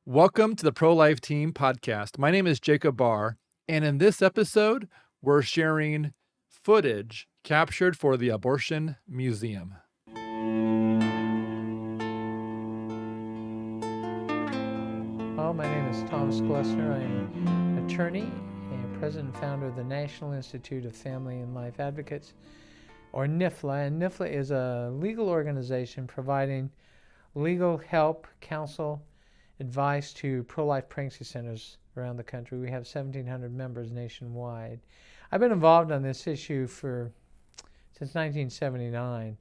Welcome to the ProLife Team podcast. My name is Jacob Barr, and in this episode, we're sharing footage captured for the Abortion Museum. Well, my name is Thomas Glessner. I'm an attorney and president and founder of the National Institute of Family and Life Advocates, or NIFLA. And NIFLA is a legal organization providing legal help, counsel, advice to pro-life pregnancy centers around the country. We have 1,700 members nationwide. I've been involved on this issue since 1979,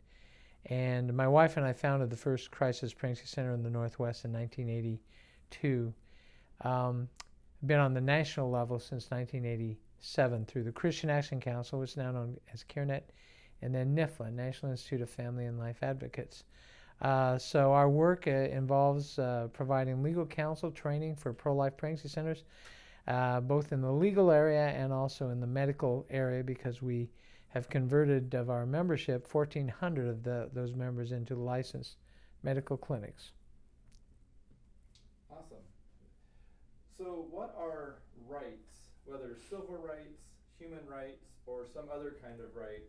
and my wife and I founded the first crisis pregnancy center in the Northwest in 1982. Been on the national level since 1987 through the Christian Action Council, which is now known as CareNet, and then NIFLA, National Institute of Family and Life Advocates. So our work involves providing legal counsel training for pro-life pregnancy centers, both in the legal area and also in the medical area, because we have converted of our membership 1,400 of those members into licensed medical clinics. Awesome. So what are rights, whether civil rights, human rights, or some other kind of right,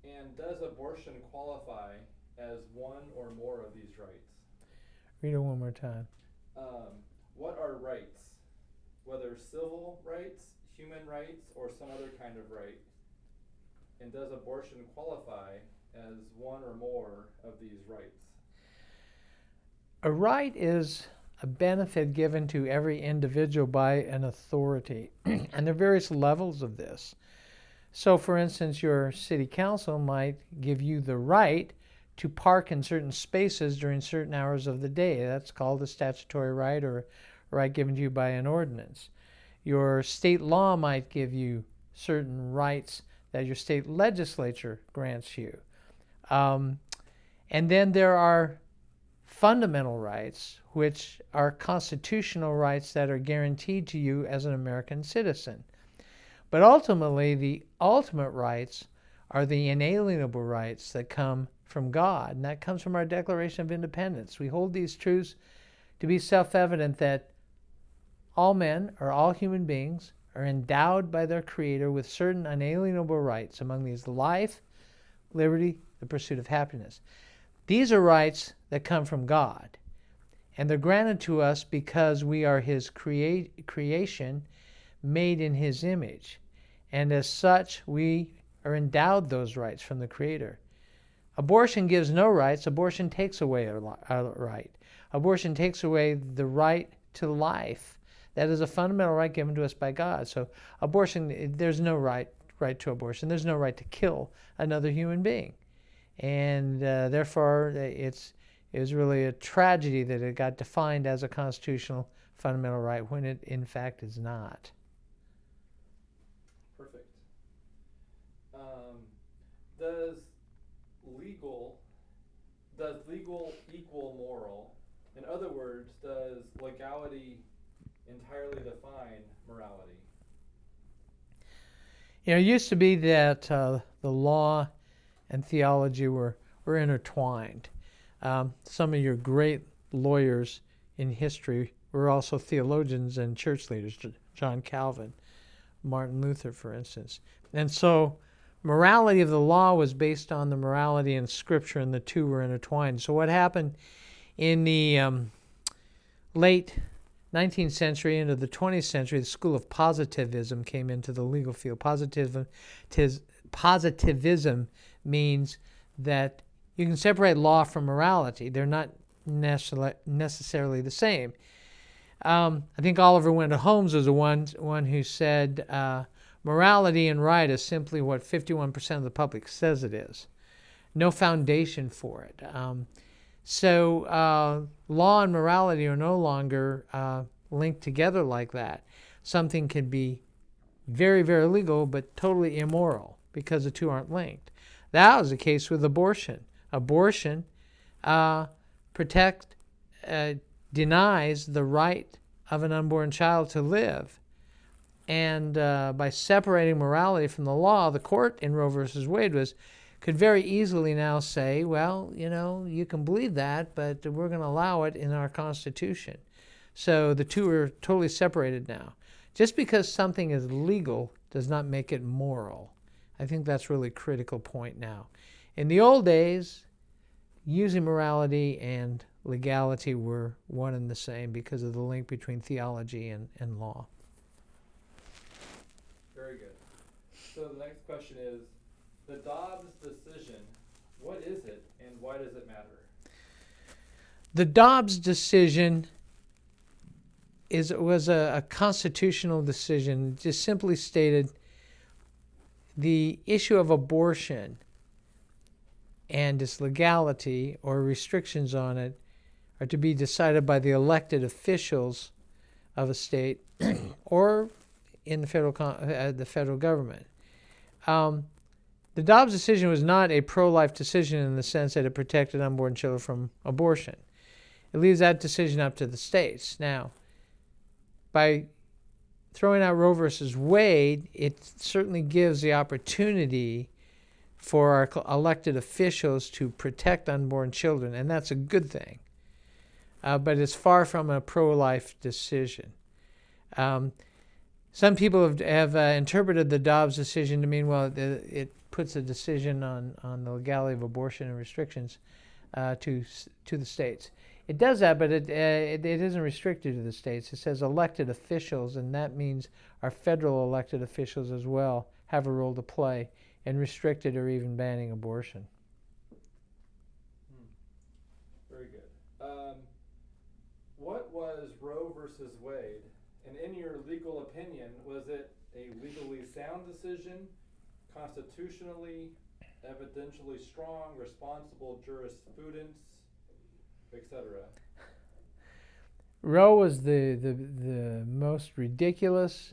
and does abortion qualify as one or more of these rights? Read it one more time. What are rights, whether civil rights, human rights, or some other kind of right, and does abortion qualify as one or more of these rights? A right is a benefit given to every individual by an authority, and there are various levels of this. So, for instance, your city council might give you the right to park in certain spaces during certain hours of the day. That's called a statutory right, or a right given to you by an ordinance. Your state law might give you certain rights that your state legislature grants you. And then there are fundamental rights, which are constitutional rights that are guaranteed to you as an American citizen. But ultimately, the ultimate rights are the inalienable rights that come from God, and that comes from our Declaration of Independence. We hold these truths to be self-evident, that all men, or all human beings, are endowed by their Creator with certain unalienable rights, among these life, liberty, the pursuit of happiness. These are rights that come from God, and they're granted to us because we are His creation, made in His image, and as such we are endowed those rights from the Creator. Abortion gives no rights. Abortion takes away a right. Abortion takes away the right to life. That is a fundamental right given to us by God. So abortion, there's no right to abortion. There's no right to kill another human being. And therefore, it was really a tragedy that it got defined as a constitutional fundamental right when it, in fact, is not. Perfect. Does legal equal moral? In other words, does legality entirely define morality? You know, it used to be that the law and theology were intertwined. Some of your great lawyers in history were also theologians and church leaders, John Calvin, Martin Luther, for instance. And so morality of the law was based on the morality in Scripture, and the two were intertwined. So what happened in the late 19th century into the 20th century, the school of positivism came into the legal field. Positivism means that you can separate law from morality. They're not necessarily the same. I think Oliver Wendell Holmes was the one who said, morality and right is simply what 51% of the public says it is. No foundation for it. So law and morality are no longer linked together like that. Something can be very, very legal but totally immoral because the two aren't linked. That was the case with abortion. Abortion denies the right of an unborn child to live. And by separating morality from the law, the court in Roe versus Wade could very easily now say, well, you can believe that, but we're going to allow it in our Constitution. So the two are totally separated now. Just because something is legal does not make it moral. I think that's really a critical point now. In the old days, using morality and legality were one and the same because of the link between theology and law. Very good. So the next question is, the Dobbs decision, what is it and why does it matter? The Dobbs decision was a constitutional decision. It just simply stated the issue of abortion and its legality or restrictions on it are to be decided by the elected officials of a state or in the federal government. The Dobbs decision was not a pro-life decision in the sense that it protected unborn children from abortion. It leaves that decision up to the states. Now, by throwing out Roe versus Wade, it certainly gives the opportunity for our elected officials to protect unborn children, and that's a good thing. But it's far from a pro-life decision. Some people have interpreted the Dobbs decision to mean, well, it puts a decision on the legality of abortion and restrictions to the states. It does that, but it isn't restricted to the states. It says elected officials, and that means our federal elected officials as well have a role to play in restricted or even banning abortion. Very good. What was Roe versus Wade? And in your legal opinion, was it a legally sound decision, constitutionally, evidentially strong, responsible jurisprudence, etc.? Roe was the most ridiculous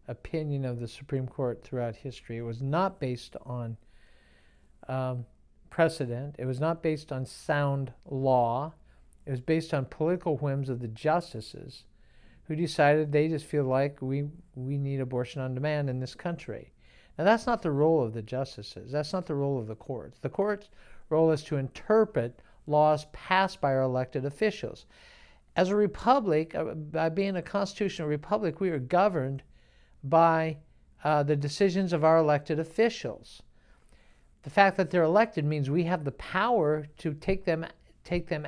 opinion of the Supreme Court throughout history. It was not based on precedent. It was not based on sound law. It was based on political whims of the justices who decided they just feel like we need abortion on demand in this country. Now, that's not the role of the justices. That's not the role of the courts. The court's role is to interpret laws passed by our elected officials. As a republic, by being a constitutional republic, we are governed by the decisions of our elected officials. The fact that they're elected means we have the power to take them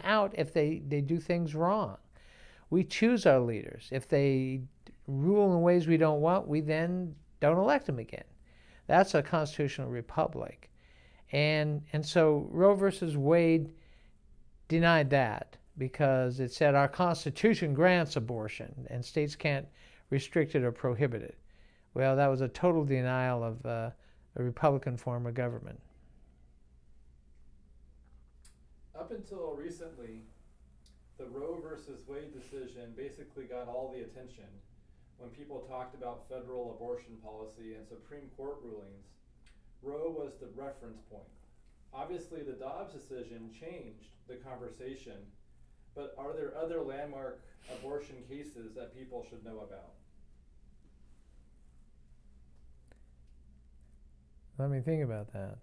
out if they do things wrong. We choose our leaders. If they rule in ways we don't want, we then don't elect them again. That's a constitutional republic. And so Roe versus Wade denied that because it said our Constitution grants abortion and states can't restrict it or prohibit it. Well, that was a total denial of a Republican form of government. Up until recently, the Roe versus Wade decision basically got all the attention. When people talked about federal abortion policy and Supreme Court rulings, Roe was the reference point. Obviously, the Dobbs decision changed the conversation, but are there other landmark abortion cases that people should know about? Let me think about that.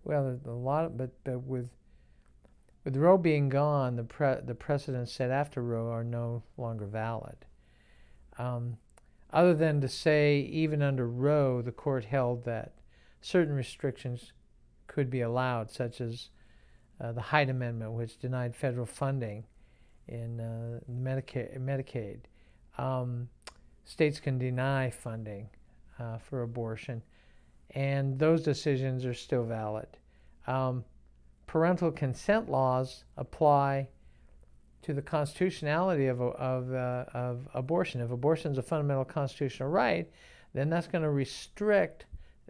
Well, there's a lot, but with Roe being gone, the precedents set after Roe are no longer valid. Other than to say, even under Roe, the court held that certain restrictions could be allowed, such as the Hyde Amendment, which denied federal funding in Medicaid. States can deny funding for abortion, and those decisions are still valid. Parental consent laws apply to the constitutionality of abortion. If abortion is a fundamental constitutional right, then that's going to restrict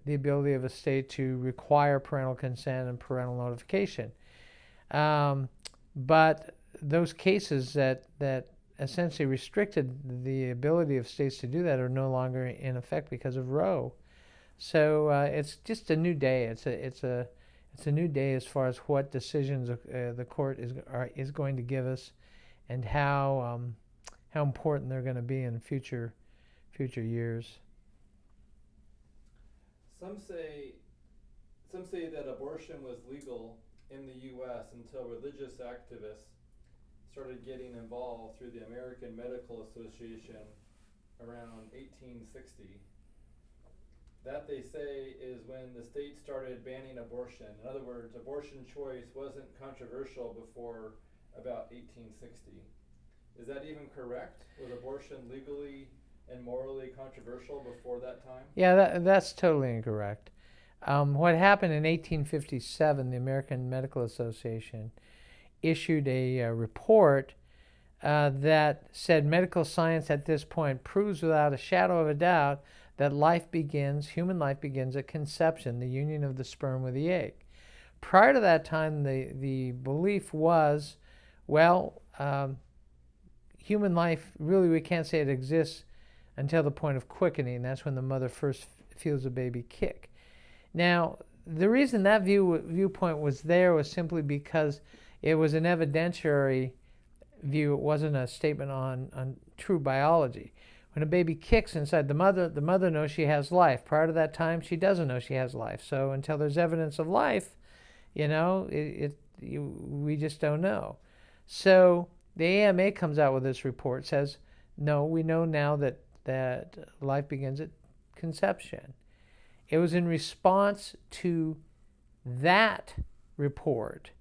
the ability of a state to require parental consent and parental notification. But those cases that essentially restricted the ability of states to do that are no longer in effect because of Roe. So it's just a new day. It's a new day as far as what decisions the court is going to give us, and how important they're going to be in future years. Some say that abortion was legal in the U.S. until religious activists started getting involved through the American Medical Association around 1860. That, they say, is when the state started banning abortion. In other words, abortion choice wasn't controversial before about 1860. Is that even correct? Was abortion legally and morally controversial before that time? Yeah, that's totally incorrect. What happened in 1857, the American Medical Association issued a report that said medical science at this point proves without a shadow of a doubt that human life begins at conception, the union of the sperm with the egg. Prior to that time, the belief was, well, human life, really, we can't say it exists until the point of quickening. That's when the mother first feels a baby kick. Now, the reason that viewpoint was there was simply because it was an evidentiary view. It wasn't a statement on true biology. When a baby kicks inside the mother knows she has life. Prior to that time, she doesn't know she has life. So until there's evidence of life, we just don't know. So the AMA comes out with this report, says, no, we know now that life begins at conception. It was in response to that report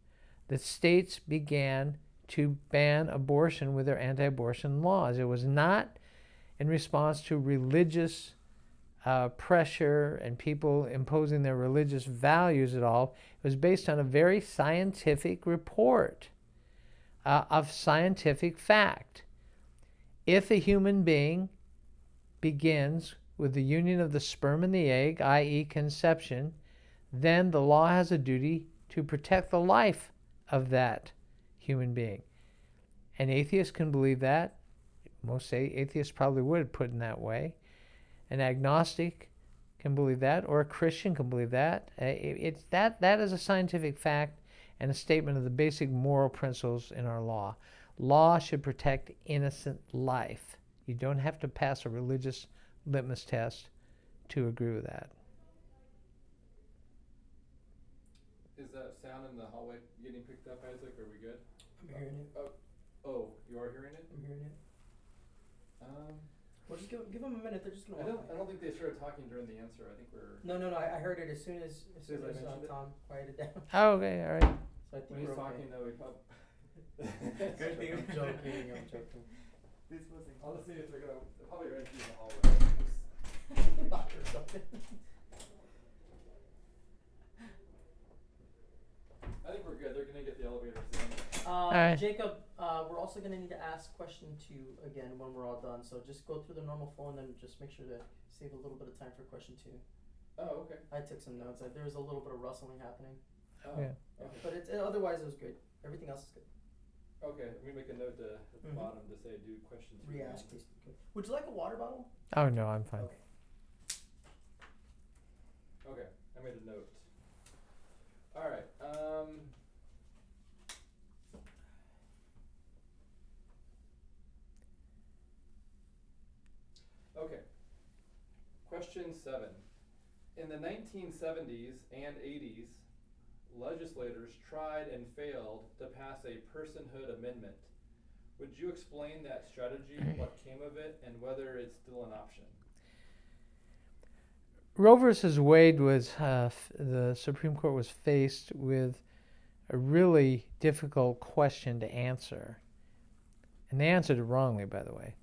that states began to ban abortion with their anti-abortion laws. It was not in response to religious pressure and people imposing their religious values at all. It was based on a very scientific report of scientific fact. If a human being begins with the union of the sperm and the egg, i.e. conception, then the law has a duty to protect the life of that human being. An atheist can believe that. Most atheists probably would put it in that way. An agnostic can believe that, or a Christian can believe that. That is a scientific fact and a statement of the basic moral principles in our law. Law should protect innocent life. You don't have to pass a religious litmus test to agree with that. Is that sound in the hallway getting picked up, Isaac? Are we good? I'm hearing it. Oh, you are hearing it? I'm hearing it. Well, just give them a minute. They're just gonna. I don't think they started talking during the answer. I think we're. No. I heard it as soon as I mentioned it? Tom quieted down. Oh, okay, all right. So I think When he's we're talking, okay. though, we probably. Good thing I'm joking. I'm joking. This wasn't. I'll just see if they're gonna. They'll probably run through the hallway. Lock or something. I think we're good. They're gonna get the elevator soon. right. Jacob, we're also gonna need to ask question 2 again when we're all done. So just go through the normal flow and then just make sure to save a little bit of time for question 2. Oh, okay. I took some notes. There was a little bit of rustling happening, Oh, Yeah. okay. but otherwise it was good. Everything else is good. Okay, we make a note at the Mhm. bottom to say do questions. Re-ask, please. Okay. Would you like a water bottle? Oh, no, I'm fine. Okay. Okay, I made a note. All right. Okay. Question 7. In the 1970s and 80s, legislators tried and failed to pass a personhood amendment. Would you explain that strategy, what came of it, and whether it's still an option? Roe versus Wade was, the Supreme Court was faced with a really difficult question to answer. And they answered it wrongly, by the way.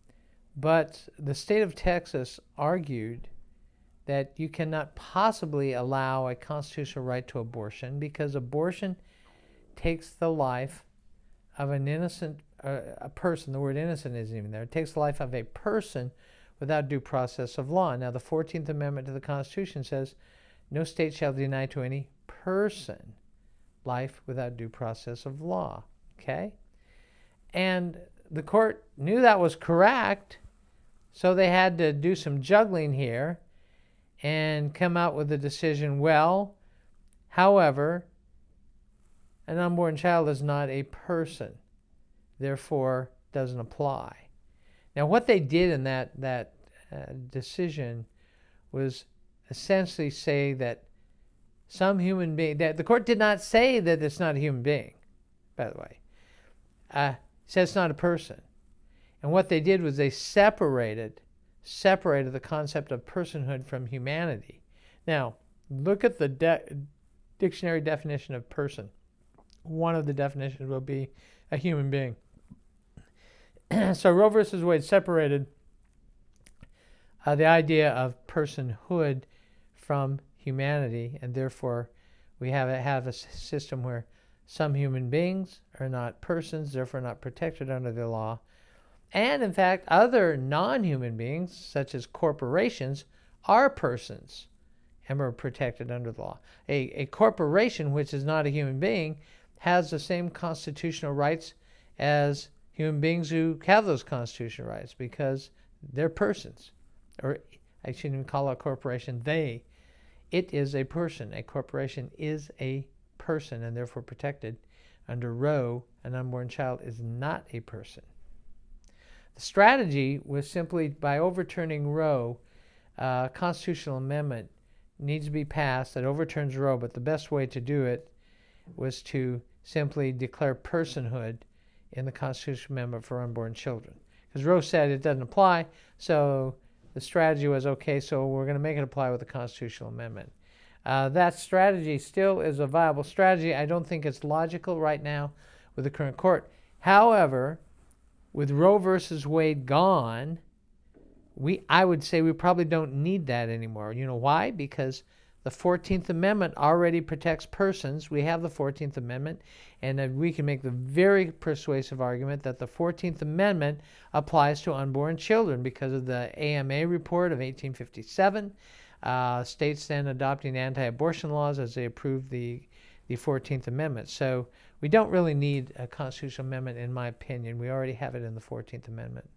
But the state of Texas argued that you cannot possibly allow a constitutional right to abortion because abortion takes the life of an innocent a person. The word innocent isn't even there. It takes the life of a person without due process of law. Now, the 14th Amendment to the Constitution says, no state shall deny to any person life without due process of law. Okay? And the court knew that was correct, so they had to do some juggling here and come out with a decision. Well, however, an unborn child is not a person, therefore doesn't apply. Now, what they did in that decision was essentially say that some human being, that the court did not say that it's not a human being, by the way. He said it's not a person. And what they did was they separated the concept of personhood from humanity. Now, look at the dictionary definition of person. One of the definitions will be a human being. So Roe versus Wade separated the idea of personhood from humanity, and therefore we have a system where some human beings are not persons, therefore not protected under the law. And in fact, other non-human beings, such as corporations, are persons and are protected under the law. A corporation, which is not a human being, has the same constitutional rights as human beings who have those constitutional rights because they're persons. Or I shouldn't even call it a corporation, it is a person. A corporation is a person and therefore protected. Under Roe, an unborn child is not a person. The strategy was simply by overturning Roe, a constitutional amendment needs to be passed that overturns Roe, but the best way to do it was to simply declare personhood in the constitutional amendment for unborn children. Because Roe said it doesn't apply, so the strategy was, okay, so we're going to make it apply with the constitutional amendment. That strategy still is a viable strategy. I don't think it's logical right now with the current court. However, with Roe versus Wade gone, I would say we probably don't need that anymore. You know why? Because the 14th Amendment already protects persons. We have the 14th Amendment, and we can make the very persuasive argument that the 14th Amendment applies to unborn children because of the AMA report of 1857, states then adopting anti-abortion laws as they approved the 14th Amendment. So we don't really need a constitutional amendment, in my opinion. We already have it in the 14th Amendment.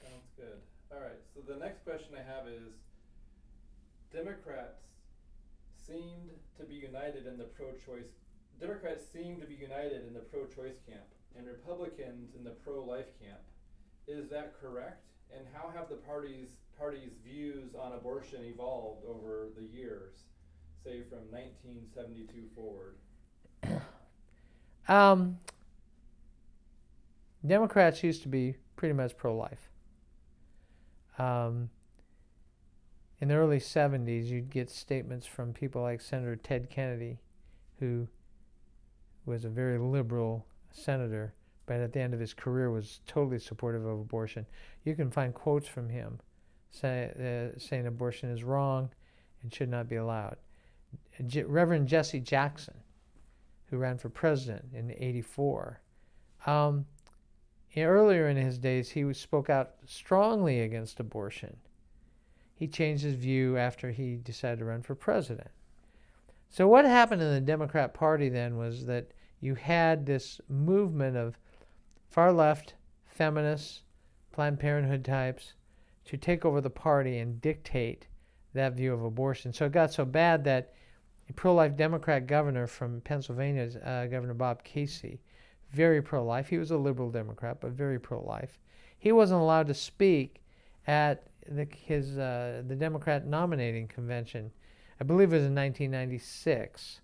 Sounds good. All right, so the next question I have is, Democrats seem to be united in the pro-choice camp and Republicans in the pro-life camp. Is that correct? And how have the parties' views on abortion evolved over the years, say from 1972 forward? Democrats used to be pretty much pro-life. In the early 70s, you'd get statements from people like Senator Ted Kennedy, who was a very liberal senator, but at the end of his career was totally supportive of abortion. You can find quotes from him saying abortion is wrong and should not be allowed. Reverend Jesse Jackson, who ran for president in '84, earlier in his days, he spoke out strongly against abortion. He changed his view after he decided to run for president. So what happened in the Democrat Party then was that you had this movement of far-left feminists, Planned Parenthood types, to take over the party and dictate that view of abortion. So it got so bad that a pro-life Democrat governor from Pennsylvania, Governor Bob Casey, very pro-life. He was a liberal Democrat, but very pro-life. He wasn't allowed to speak at the Democrat nominating convention. I believe it was in 1996,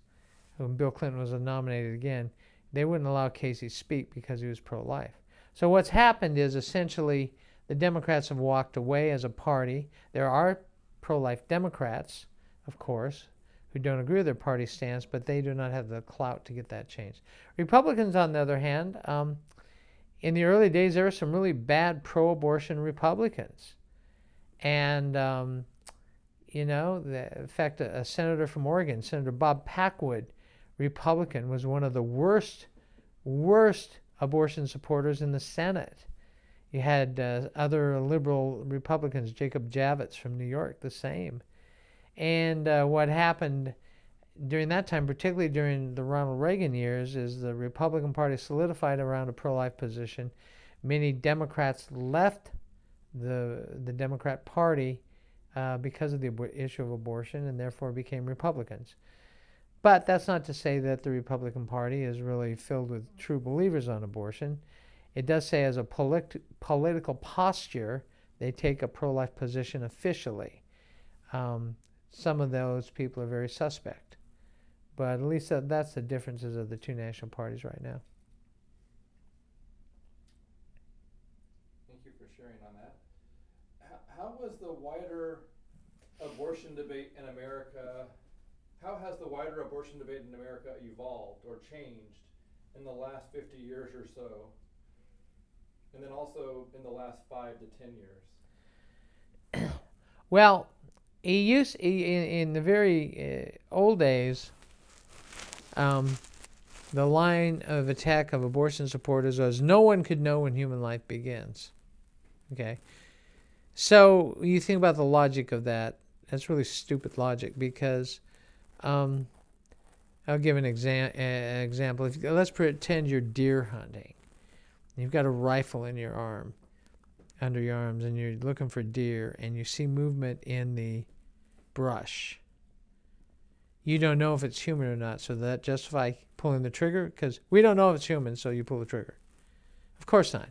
when Bill Clinton was nominated again. They wouldn't allow Casey to speak because he was pro-life. So what's happened is essentially the Democrats have walked away as a party. There are pro-life Democrats, of course, who don't agree with their party stance, but they do not have the clout to get that changed. Republicans, on the other hand, in the early days, there were some really bad pro-abortion Republicans. And, in fact, a senator from Oregon, Senator Bob Packwood, Republican, was one of the worst abortion supporters in the Senate. You had other liberal Republicans, Jacob Javits from New York, the same. And what happened during that time, particularly during the Ronald Reagan years, is the Republican Party solidified around a pro-life position. Many Democrats left the Democrat Party because of the issue of abortion and therefore became Republicans. But that's not to say that the Republican Party is really filled with true believers on abortion. It does say as a political posture, they take a pro-life position officially. Some of those people are very suspect. But at least that's the differences of the two national parties right now. Thank you for sharing on that. How was the wider abortion debate in America, how has the wider abortion debate in America evolved or changed in the last 50 years or so? And then also in the last 5 to 10 years? Well, in the very old days, the line of attack of abortion supporters was no one could know when human life begins. Okay? So you think about the logic of that. That's really stupid logic because I'll give an example. Let's pretend you're deer hunting. You've got a rifle in your arm, under your arms, and you're looking for deer, and you see movement in the brush. You don't know if it's human or not, so that justify pulling the trigger? Because we don't know if it's human, so you pull the trigger. Of course not.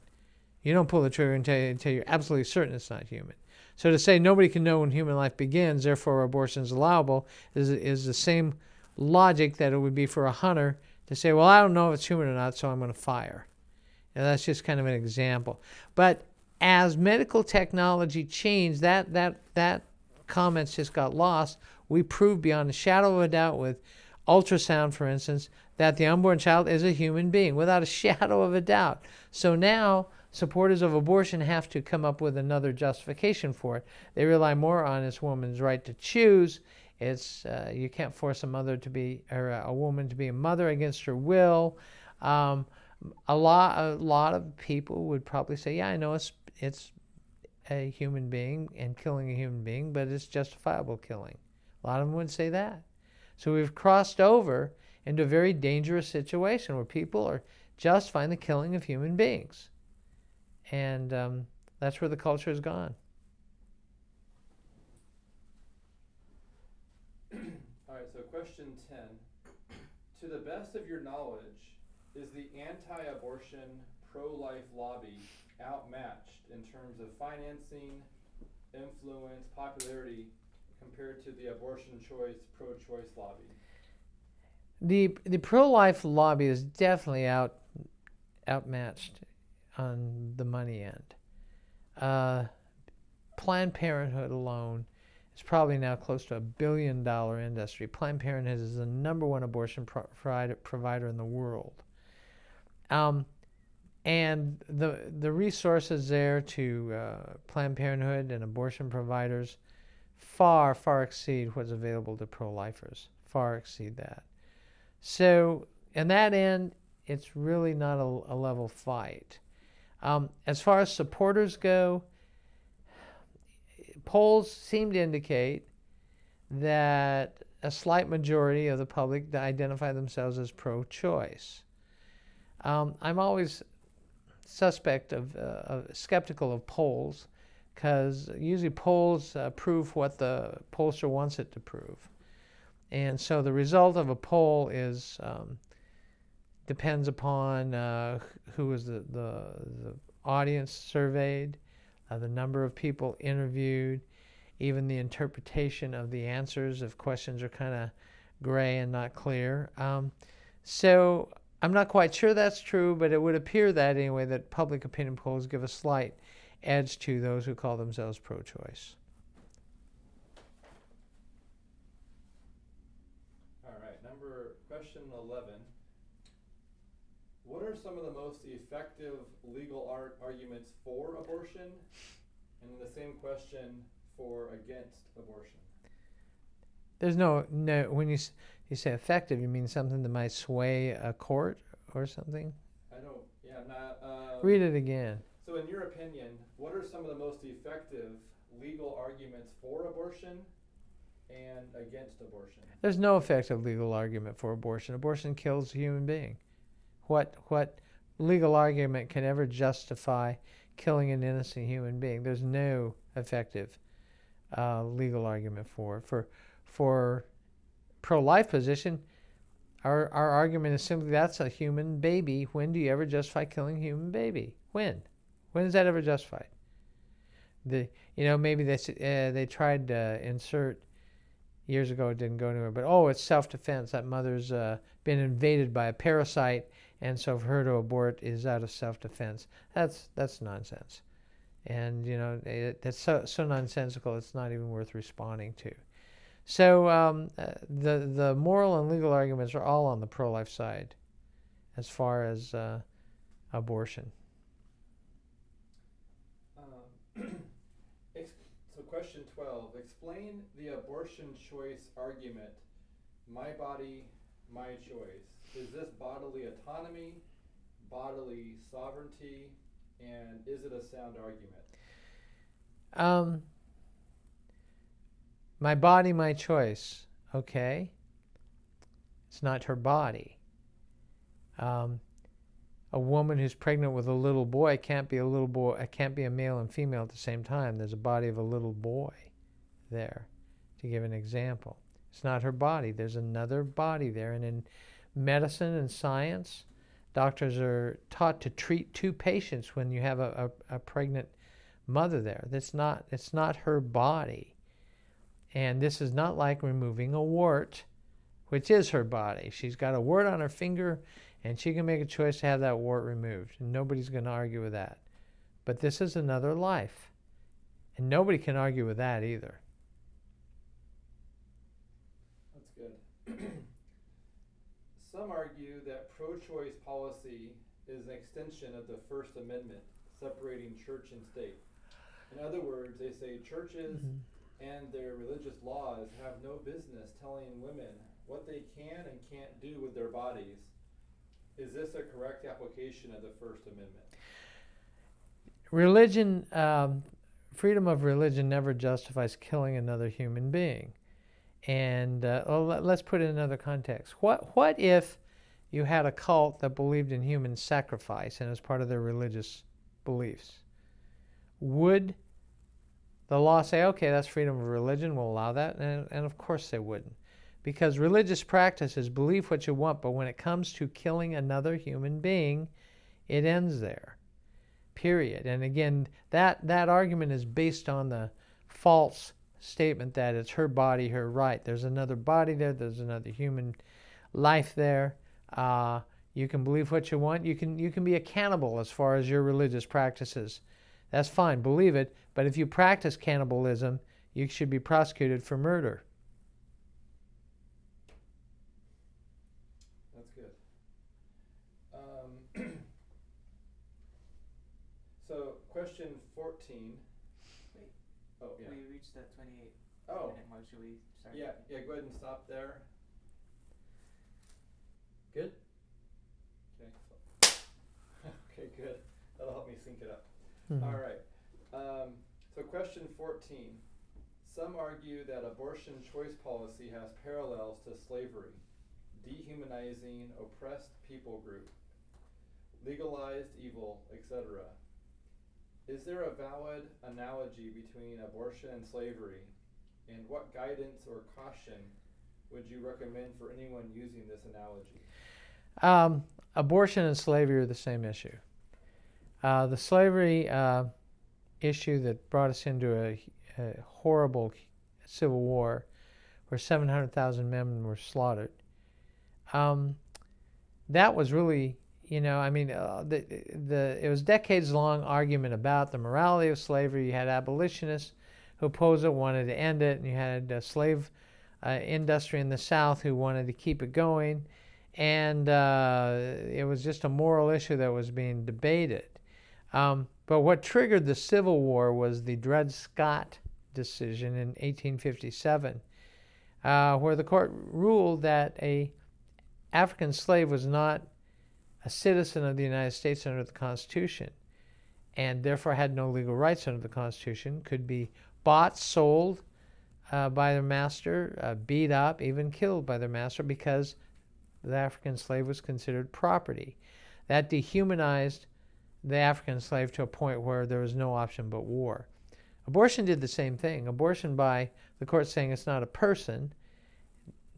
You don't pull the trigger until you're absolutely certain it's not human. So to say nobody can know when human life begins, therefore abortion is allowable, is the same logic that it would be for a hunter to say, well, I don't know if it's human or not, so I'm going to fire. And that's just kind of an example. But as medical technology changed, that comments just got lost. We proved beyond a shadow of a doubt with ultrasound, for instance, that the unborn child is a human being without a shadow of a doubt. So now supporters of abortion have to come up with another justification for it. They rely more on this woman's right to choose. It's you can't force a woman to be a mother against her will. A lot of people would probably say, yeah, I know it's a human being and killing a human being, but it's justifiable killing. A lot of them would say that. So we've crossed over into a very dangerous situation where people are justifying the killing of human beings. And that's where the culture has gone. All right, so question 10. To the best of your knowledge, is the anti-abortion pro-life lobby outmatched in terms of financing, influence, popularity compared to the abortion choice, pro-choice lobby? The pro-life lobby is definitely outmatched on the money end. Planned Parenthood alone is probably now close to $1 billion industry. Planned Parenthood is the number one abortion provider in the world. And the resources there to Planned Parenthood and abortion providers far exceed what's available to pro-lifers. Far exceed that. So, in that end, it's really not a level fight. As far as supporters go, polls seem to indicate that a slight majority of the public identify themselves as pro-choice. I'm always skeptical of polls because usually polls prove what the pollster wants it to prove. And so the result of a poll depends upon who is the audience surveyed, the number of people interviewed, even the interpretation of the answers if questions are kind of gray and not clear. So I'm not quite sure that's true, but it would appear that anyway, that public opinion polls give a slight edge to those who call themselves pro-choice. All right, question 11. What are some of the most effective legal arguments for abortion? And then the same question for against abortion. There's no when you say effective, you mean something that might sway a court or something? Read it again. So in your opinion, what are some of the most effective legal arguments for abortion and against abortion? There's no effective legal argument for abortion. Abortion kills a human being. What legal argument can ever justify killing an innocent human being? There's no effective legal argument for pro-life position. Our argument is simply that's a human baby. When do you ever justify killing a human baby? When is that ever justified? Maybe they tried to insert years ago it didn't go anywhere, but oh, it's self-defense. That mother's been invaded by a parasite, and so for her to abort is out of self-defense. That's nonsense. And, that's so nonsensical, it's not even worth responding to. So the moral and legal arguments are all on the pro-life side as far as abortion. So question 12, explain the abortion choice argument, my body, my choice. Is this bodily autonomy, bodily sovereignty, and is it a sound argument? My body, my choice. Okay. It's not her body. A woman who's pregnant with a little boy can't be a little boy. It can't be a male and female at the same time. There's a body of a little boy there, to give an example. It's not her body. There's another body there. And in medicine and science, doctors are taught to treat two patients when you have a pregnant mother there. It's not her body. And this is not like removing a wart, which is her body. She's got a wart on her finger, and she can make a choice to have that wart removed. And nobody's going to argue with that. But this is another life. And nobody can argue with that either. That's good. Some argue that pro-choice policy is an extension of the First Amendment, separating church and state. In other words, they say churches and their religious laws have no business telling women what they can and can't do with their bodies. Is this a correct application of the First Amendment? Religion, freedom of religion never justifies killing another human being. And let's put it in another context. What if you had a cult that believed in human sacrifice and as part of their religious beliefs? Would the law say, okay, that's freedom of religion, we'll allow that? And of course they wouldn't. Because religious practices believe what you want, but when it comes to killing another human being, it ends there. Period. And again, that argument is based on the false statement that it's her body, her right. There's another body there. There's another human life there. You can believe what you want. You can be a cannibal as far as your religious practices. That's fine. Believe it. But if you practice cannibalism, you should be prosecuted for murder. That's good. So question 14. Wait. Oh, yeah. We reached that 28 Oh. minute mark. Should we start? Yeah, go ahead and stop there. Good? Okay. Okay, good. That'll help me sync it up. All right. So question 14. Some argue that abortion choice policy has parallels to slavery, dehumanizing oppressed people group, legalized evil, etc. Is there a valid analogy between abortion and slavery? And what guidance or caution would you recommend for anyone using this analogy? Abortion and slavery are the same issue. The slavery issue that brought us into a horrible civil war where 700,000 men were slaughtered, that was really, it was decades-long argument about the morality of slavery. You had abolitionists who opposed it, wanted to end it, and you had a slave industry in the South who wanted to keep it going. And it was just a moral issue that was being debated. But what triggered the Civil War was the Dred Scott decision in 1857, where the court ruled that an African slave was not a citizen of the United States under the Constitution, and therefore had no legal rights under the Constitution, could be bought, sold by their master, beat up, even killed by their master, because the African slave was considered property. That dehumanized the African slave to a point where there was no option but war. Abortion did the same thing. Abortion, by the court saying it's not a person,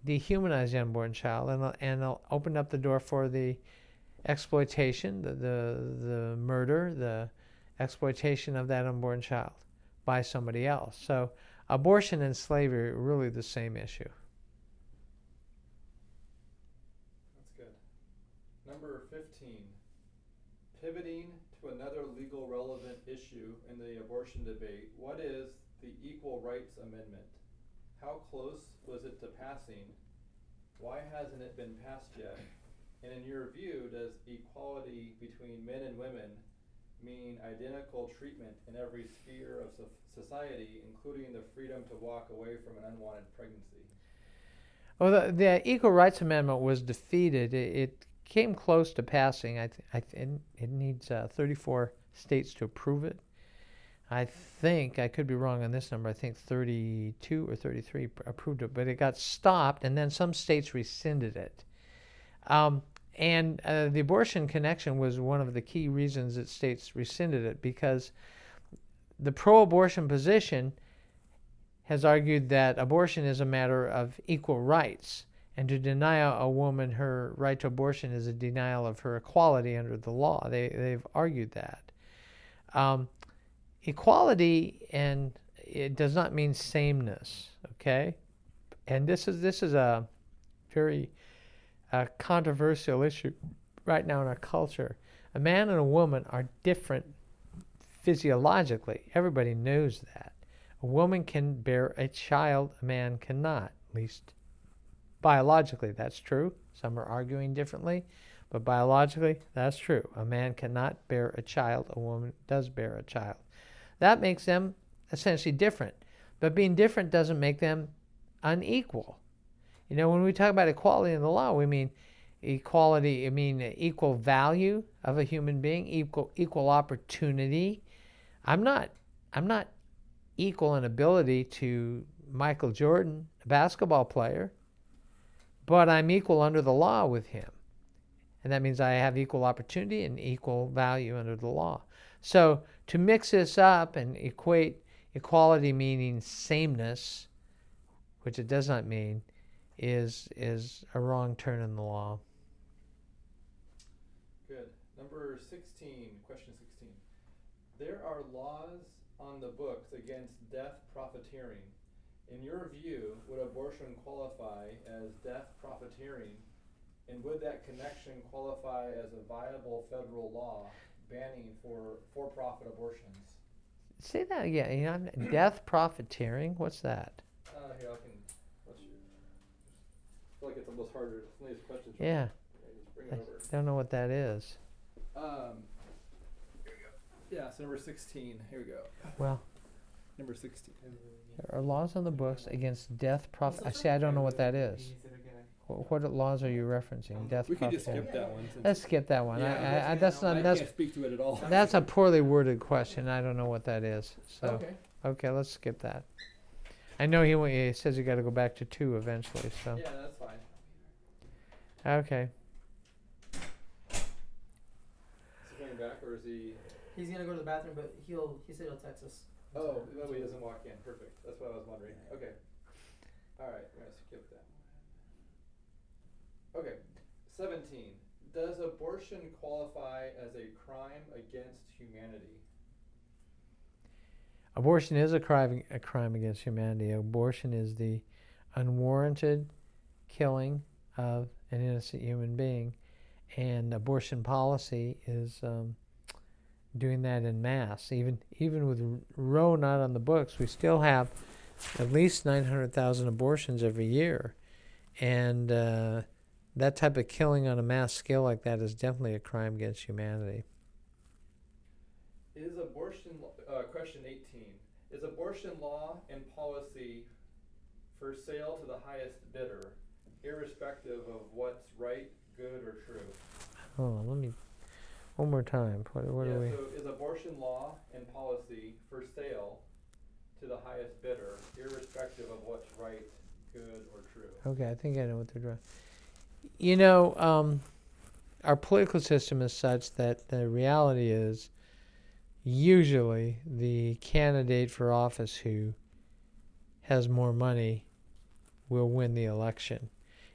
dehumanized the unborn child and opened up the door for the exploitation, the murder, the exploitation of that unborn child by somebody else. So Abortion and slavery are really the same issue. That's good. Number 15, pivoting to another legal relevant issue in the abortion debate. What is the Equal Rights Amendment? How close was it to passing? Why hasn't it been passed yet? And in your view, does equality between men and women mean identical treatment in every sphere of society, including the freedom to walk away from an unwanted pregnancy? Well, the Equal Rights Amendment was defeated. It came close to passing. It needs 34 states to approve it. I think, I could be wrong on this number, I think 32 or 33 approved it, but it got stopped, and then some states rescinded it. The abortion connection was one of the key reasons that states rescinded it, because the pro-abortion position has argued that abortion is a matter of equal rights, and to deny a woman her right to abortion is a denial of her equality under the law. They've argued that. Equality, and it does not mean sameness, okay? And this is a very controversial issue right now in our culture. A man and a woman are different physiologically. Everybody knows that. A woman can bear a child, a man cannot, at least biologically that's true. Some are arguing differently, but biologically that's true. A man cannot bear a child, a woman does bear a child. That makes them essentially different. But being different doesn't make them unequal. You know, when we talk about equality in the law, we mean equality, I mean equal value of a human being, equal opportunity. I'm not equal in ability to Michael Jordan, a basketball player, but I'm equal under the law with him. And that means I have equal opportunity and equal value under the law. So to mix this up and equate equality meaning sameness, which it does not mean, is a wrong turn in the law. Good. Number 16, question 16. There are laws on the books against death profiteering. In your view, would abortion qualify as death profiteering, and would that connection qualify as a viable federal law banning for-profit abortions? Say that again. You know, death profiteering. What's that? Here, what's your, I feel like it's almost harder. Some of these questions. Yeah. Just bring I it over. don't know what that is. Here we go. Yeah, so number 16. Here we go. Well, Number 16. there are laws on the books against death profit. I see. I don't know what that is. What laws are you referencing? Death We could just profiteering. skip that one. Let's skip that one. Yeah, That's not. I That's can't speak to it at all. that's a poorly worded question. I don't know what that is. So Okay. let's skip that. I know he says you got to go back to 2 eventually. So Yeah, that's fine. okay. Is he coming back or is he? He's gonna go to the bathroom, but he said he'll text us. Oh, no, he doesn't walk in. Perfect. That's what I was wondering. Okay. All right, we're gonna skip that one. Okay. 17. Does abortion qualify as a crime against humanity? Abortion is a crime against humanity. Abortion is the unwarranted killing of an innocent human being, and abortion policy is doing that in mass. Even with Roe not on the books, we still have at least 900,000 abortions every year, and that type of killing on a mass scale like that is definitely a crime against humanity. Is abortion, question 18, is abortion law and policy for sale to the highest bidder, irrespective of what's right, good, or true? Oh, let me, one more time. What are we? So is abortion law and policy for sale to the highest bidder, irrespective of what's right, good, or true? Okay, I think I know what they're doing. You know, our political system is such that the reality is usually the candidate for office who has more money will win the election.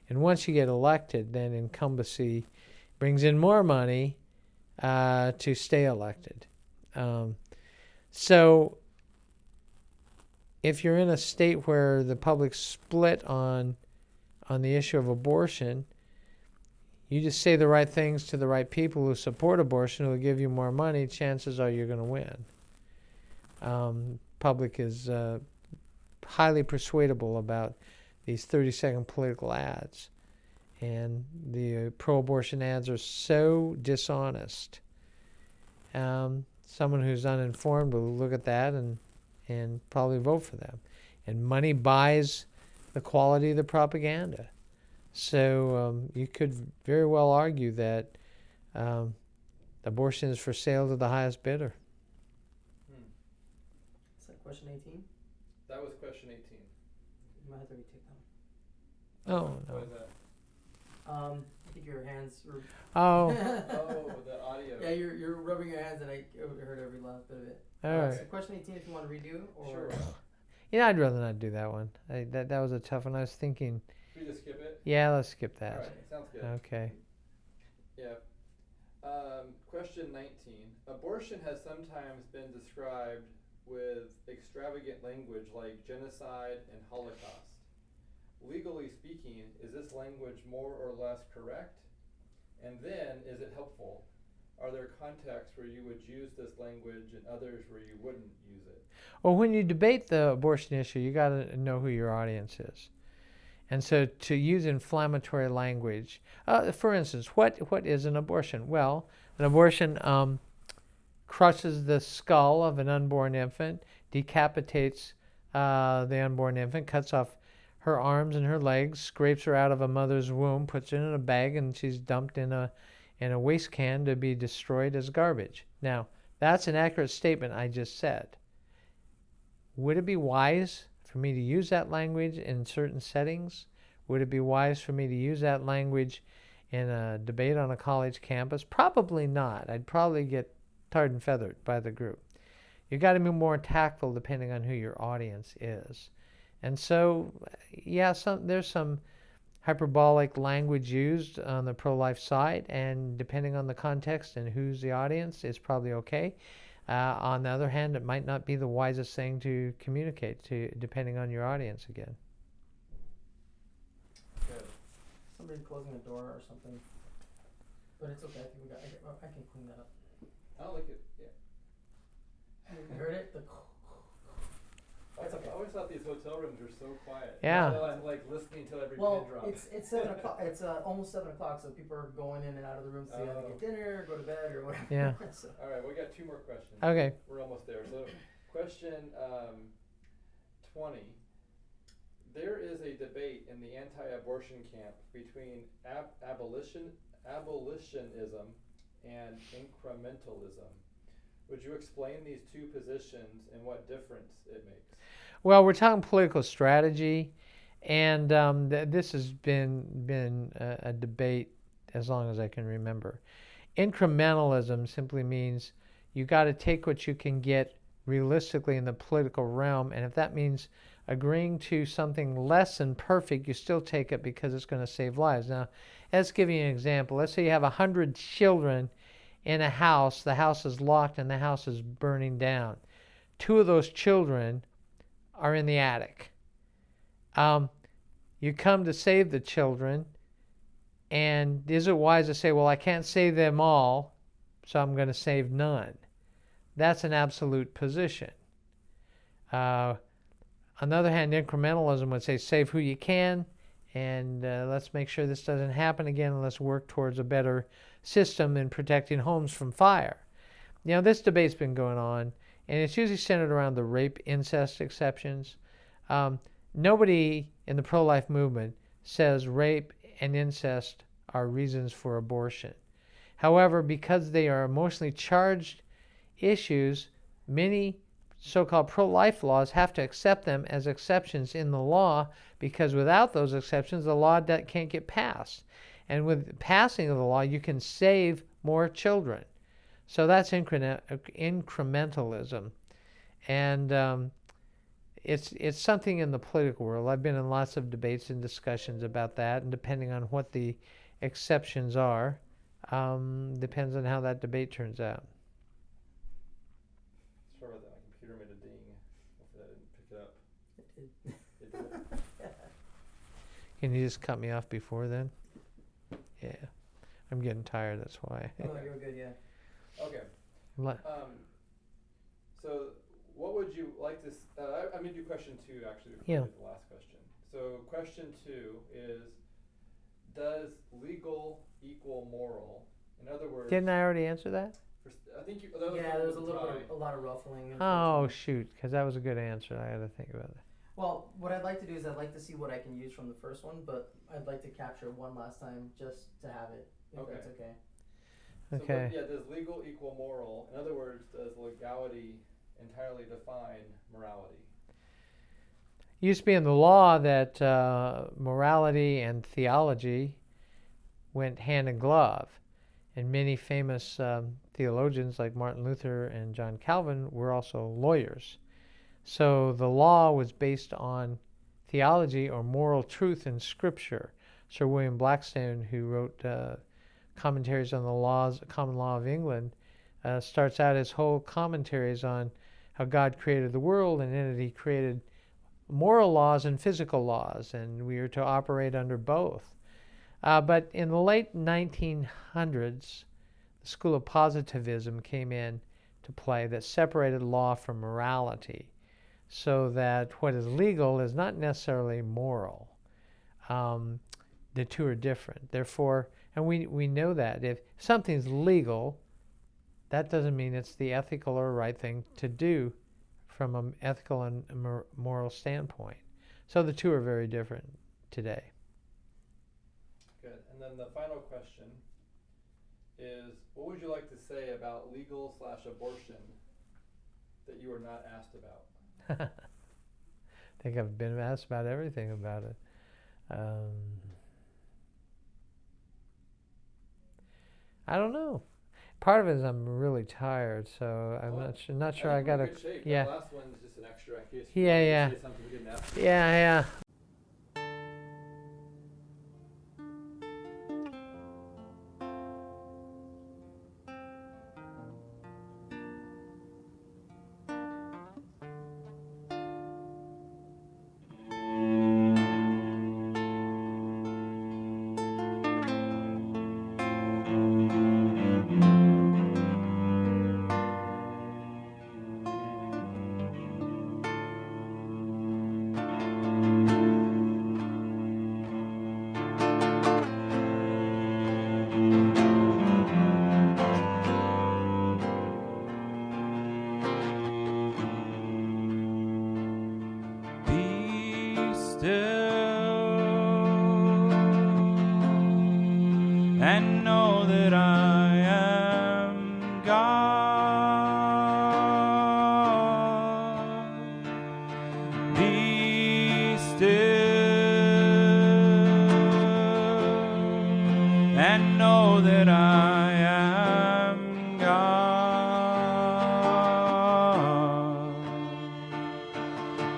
And once you get elected, then incumbency brings in more money to stay elected. So if you're in a state where the public's split on the issue of abortion, you just say the right things to the right people who support abortion, who will give you more money, chances are you're going to win. Public is highly persuadable about these 30-second political ads. And the pro-abortion ads are so dishonest. Someone who's uninformed will look at that and probably vote for them. And money buys the quality of the propaganda. So you could very well argue that abortion is for sale to the highest bidder. Is that question 18? That was question 18. You might have to retake that one. Oh, no. What is that? I think your hands were. Oh, Oh, the audio. Yeah, you're rubbing your hands, and I heard every last bit of it. all right. So question 18, if you want to redo, or Sure. I'd rather not do that one. That was a tough one. I was thinking, Should we just skip it? yeah, let's skip that. All right, sounds good. Okay. Yeah. Question 19. Abortion has sometimes been described with extravagant language like genocide and Holocaust. Legally speaking, is this language more or less correct? And then, is it helpful? Are there contexts where you would use this language and others where you wouldn't use it? Well, when you debate the abortion issue, you got to know who your audience is. And so to use inflammatory language, for instance, what is an abortion? Well, an abortion crushes the skull of an unborn infant, decapitates the unborn infant, cuts off her arms and her legs, scrapes her out of a mother's womb, puts her in a bag, and she's dumped in a waste can to be destroyed as garbage. Now, that's an accurate statement I just said. Would it be wise for me to use that language in certain settings? Would it be wise for me to use that language in a debate on a college campus? Probably not. I'd probably get tarred and feathered by the group. You've got to be more tactful depending on who your audience is. And so, yeah, there's some hyperbolic language used on the pro-life side, and depending on the context and who's the audience, it's probably okay. On the other hand, it might not be the wisest thing to communicate to, depending on your audience again. Good. somebody closing the door or something. But it's okay. I think I can clean that up. I don't like it. Yeah. You heard it? That's okay. I always thought these hotel rooms were so quiet. Yeah. So I'm like listening till every Well, pin drop. it's 7 o'clock. It's almost 7 o'clock, so people are going in and out of the rooms to either Oh. get dinner, go to bed, or whatever. Yeah. So, All right, we got 2 more questions. Okay. We're almost there. So, question 20. There is a debate in the anti-abortion camp between abolitionism and incrementalism. Would you explain these 2 positions and what difference it makes? Well, we're talking political strategy, and this has been a debate as long as I can remember. Incrementalism simply means you got to take what you can get realistically in the political realm, and if that means agreeing to something less than perfect, you still take it because it's going to save lives. Now, let's give you an example. Let's say you have 100 children in a house. The house is locked and the house is burning down. 2 of those children are in the attic. You come to save the children, and is it wise to say, well, I can't save them all, so I'm going to save none? That's an absolute position. On the other hand, incrementalism would say save who you can, and let's make sure this doesn't happen again, and let's work towards a better system in protecting homes from fire. You know, this debate's been going on, and it's usually centered around the rape incest exceptions. Nobody in the pro-life movement says rape and incest are reasons for abortion. However, because they are emotionally charged issues, many so-called pro-life laws have to accept them as exceptions in the law, because without those exceptions, the law can't get passed. And with passing of the law, you can save more children. So that's incrementalism. And it's something in the political world. I've been in lots of debates and discussions about that, and depending on what the exceptions are, depends on how that debate turns out. Sorry about that. My computer made a ding. Hopefully I didn't pick it up. Can you just cut me off before then? Yeah. I'm getting tired, that's why. Oh, you're good, yeah. Okay. Le- So what would you like to, I'm going to do question 2 actually before Yeah. we do the last question. So question 2 is, does legal equal moral? In other words, Didn't I already answer that? I think you, that was Yeah, there was a lot of ruffling. Oh, unfortunately. shoot, because that was a good answer. I got to think about that. Well, what I'd like to do is I'd like to see what I can use from the first one, but I'd like to capture it one last time just to have it, if Okay. that's okay. So Okay. yeah, does legal equal moral? In other words, does legality entirely define morality? Used to be in the law that morality and theology went hand in glove. And many famous theologians like Martin Luther and John Calvin were also lawyers. So the law was based on theology or moral truth in Scripture. Sir William Blackstone, who wrote commentaries on the common law of England, starts out his whole commentaries on how God created the world, and in it he created moral laws and physical laws, and we are to operate under both. But in the late 1900s, the school of positivism came in to play that separated law from morality, so that what is legal is not necessarily moral. The two are different. Therefore, and we know that if something's legal, that doesn't mean it's the ethical or right thing to do from an ethical and moral standpoint. So the two are very different today. Good. And then the final question is, what would you like to say about legal/abortion that you were not asked about? I think I've been asked about everything about it. I don't know. Part of it is I'm really tired, so I'm Well, not sure. I think we're in gotta. good shape. Yeah. That last one is just an extra in case you Yeah, wanted to yeah. say something we didn't ask. Yeah. Be still and know that I am God. Be still and know that I am God.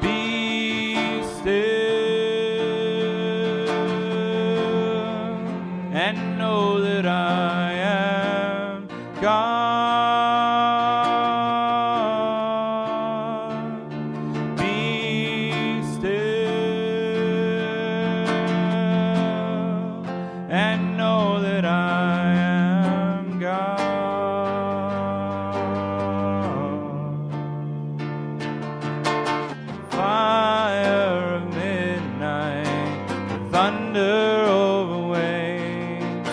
Be still and know that I am God. Be still and know that I am God. Fire of midnight, the thunder over waves,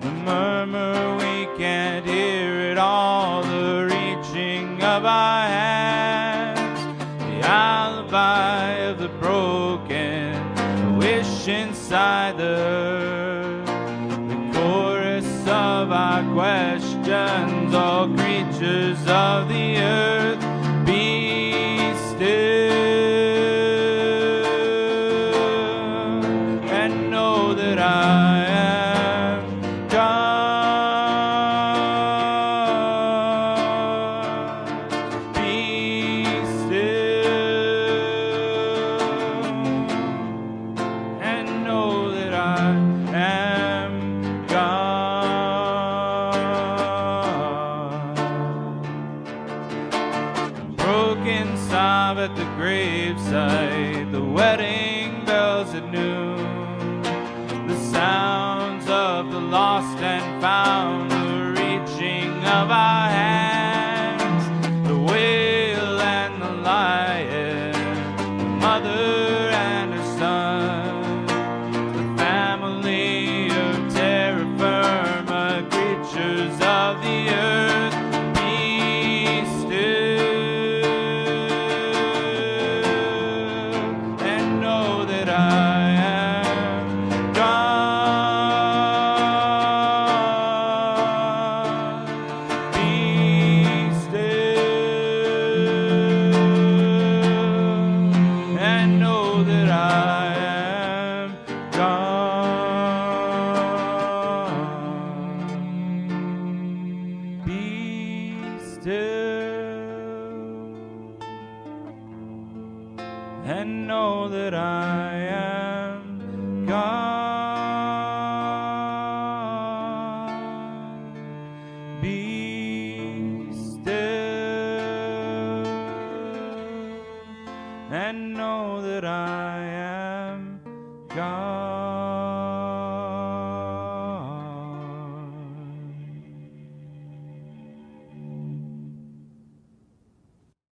the murmur we can't hear it all, the reaching of our hands, the alibi of the broken, the wish inside the earth, the chorus of our questions, all creatures of the earth. Be still and know that I am God. Be still and know that I am God. Broken sob at the graveside, the wedding bells at noon, of our hands, the whale and the lion, the mother and her son, the family of terra firma creatures of the earth. Be still and know that I am God. Be still and know that I am God. Be still and know that I am God. Be still and know that I am God.